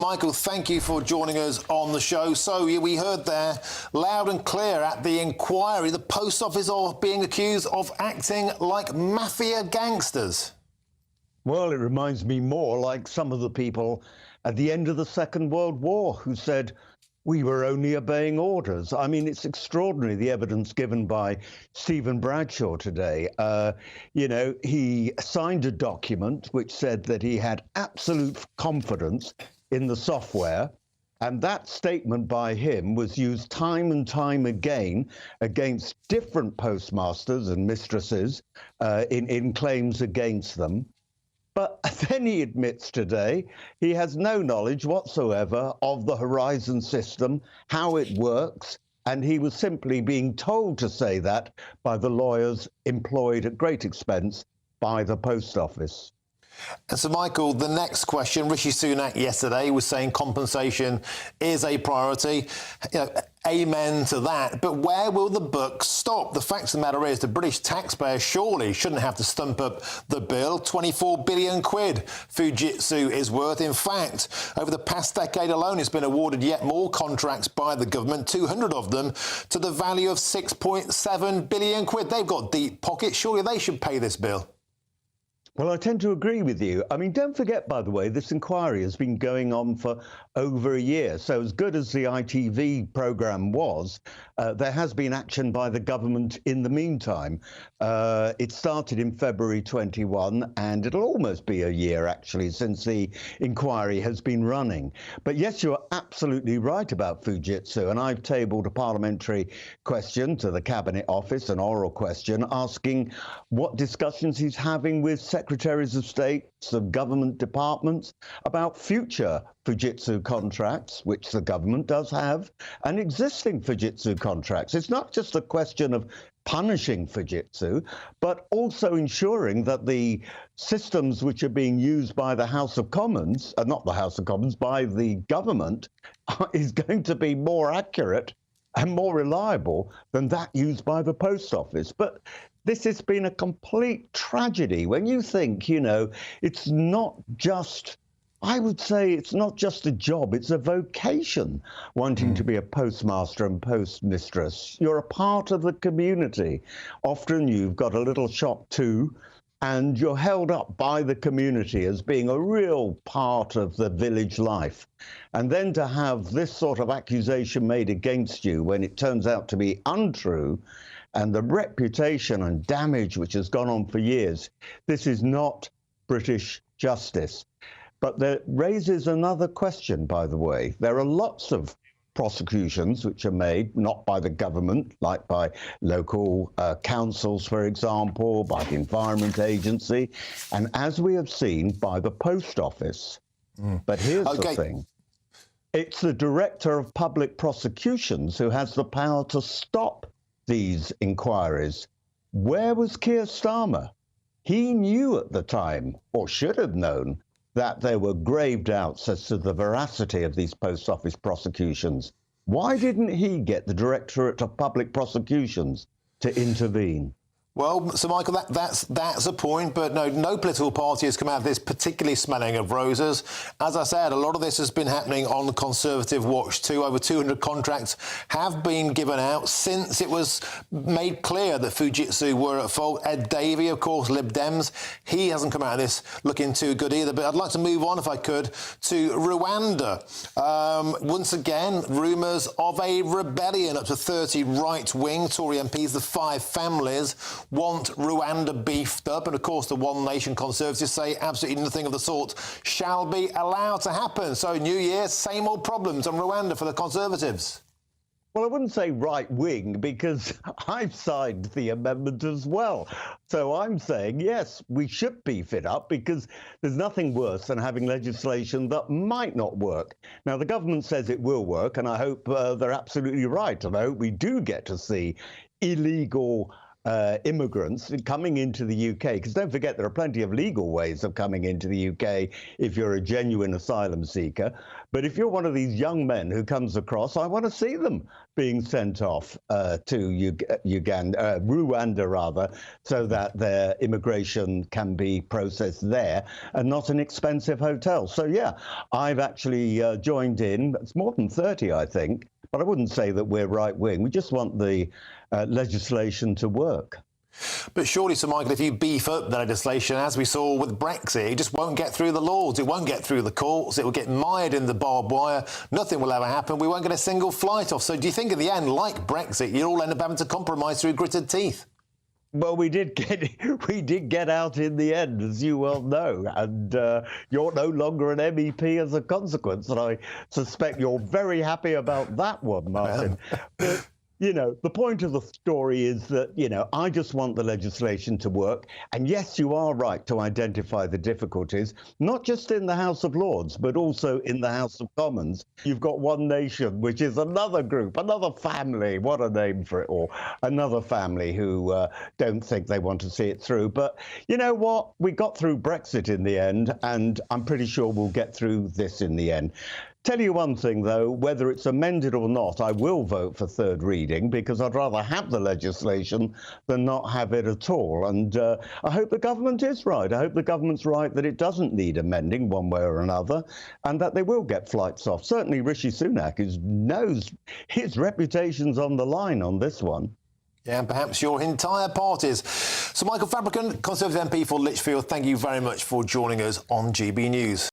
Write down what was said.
Michael, thank you for joining us on the show. So we heard there loud and clear at the inquiry, the post office are being accused of acting like mafia gangsters. Well, it reminds me more like some of the people at the end of the Second World War who said, we were only obeying orders. I mean, it's extraordinary, the evidence given by Stephen Bradshaw today. He signed a document which said that he had absolute confidence in the software, and that statement by him was used time and time again against different postmasters and mistresses in claims against them. But then he admits today he has no knowledge whatsoever of the Horizon system, how it works, and he was simply being told to say that by the lawyers employed at great expense by the Post Office. And so, Michael, the next question, Rishi Sunak yesterday was saying compensation is a priority. Amen to that. But where will the buck stop? The fact of the matter is the British taxpayer surely shouldn't have to stump up the bill. 24 billion quid Fujitsu is worth. In fact, over the past decade alone, it's been awarded yet more contracts by the government, 200 of them, to the value of 6.7 billion quid. They've got deep pockets. Surely they should pay this bill. Well, I tend to agree with you. I mean, don't forget, by the way, this inquiry has been going on for over a year. So as good as the ITV programme was, there has been action by the government in the meantime. It started in February 21, and it'll almost be a year, actually, since the inquiry has been running. But yes, you're absolutely right about Fujitsu, and I've tabled a parliamentary question to the Cabinet Office, an oral question, asking what discussions he's having with Secretaries of State of government departments about future Fujitsu contracts, which the government does have, and existing Fujitsu contracts. It's not just a question of punishing Fujitsu, but also ensuring that the systems which are being used by the House of Commons, not the House of Commons, by the government, is going to be more accurate and more reliable than that used by the Post Office. But this has been a complete tragedy. When you think, it's not just, I would say it's not just a job, it's a vocation, wanting to be a postmaster and postmistress. You're a part of the community. Often you've got a little shop too, and you're held up by the community as being a real part of the village life. And then to have this sort of accusation made against you when it turns out to be untrue, and the reputation and damage which has gone on for years, this is not British justice. But that raises another question, by the way. There are lots of prosecutions which are made, not by the government, like by local councils, for example, by the Environment Agency, and as we have seen, by the Post Office. But here's the thing. It's the Director of Public Prosecutions who has the power to stop these inquiries. Where was Keir Starmer? He knew at the time, or should have known, that there were grave doubts as to the veracity of these Post Office prosecutions. Why didn't he get the Directorate of Public Prosecutions to intervene? Well, so Michael, that's a point, but no political party has come out of this particularly smelling of roses. As I said, a lot of this has been happening on the Conservative watch too. Over 200 contracts have been given out since it was made clear that Fujitsu were at fault. Ed Davey, of course, Lib Dems, he hasn't come out of this looking too good either. But I'd like to move on, if I could, to Rwanda. Once again, rumours of a rebellion. Up to 30 right-wing Tory MPs, the five families, want Rwanda beefed up, and of course the One Nation Conservatives say absolutely nothing of the sort shall be allowed to happen. So New Year, same old problems on Rwanda for the Conservatives. Well, I wouldn't say right-wing, because I've signed the amendment as well. So I'm saying, yes, we should beef it up, because there's nothing worse than having legislation that might not work. Now, the government says it will work, and I hope they're absolutely right, and I hope we do get to see illegal immigrants coming into the UK, because don't forget there are plenty of legal ways of coming into the UK if you're a genuine asylum seeker. But if you're one of these young men who comes across, I want to see them being sent off to Rwanda rather, so that their immigration can be processed there and not an expensive hotel. So yeah, I've actually joined in. It's more than 30, I think. But I wouldn't say that we're right-wing. We just want the legislation to work. But surely, Sir Michael, if you beef up the legislation, as we saw with Brexit, it just won't get through the Lords. It won't get through the courts. It will get mired in the barbed wire. Nothing will ever happen. We won't get a single flight off. So do you think, in the end, like Brexit, you'll all end up having to compromise through gritted teeth? Well, we did get out in the end, as you well know, and you're no longer an MEP as a consequence. And I suspect you're very happy about that one, Martin. But, you know, the point of the story is that, you know, I just want the legislation to work. And yes, you are right to identify the difficulties, not just in the House of Lords, but also in the House of Commons. You've got One Nation, which is another group, another family, what a name for it all, another family who don't think they want to see it through. But you know what? We got through Brexit in the end, and I'm pretty sure we'll get through this in the end. Tell you one thing, though, whether it's amended or not, I will vote for third reading because I'd rather have the legislation than not have it at all. And I hope the government is right. I hope the government's right that it doesn't need amending one way or another and that they will get flights off. Certainly Rishi Sunak knows his reputation's on the line on this one. Yeah, and perhaps your entire parties. So Michael Fabricant, Conservative MP for Lichfield, thank you very much for joining us on GB News.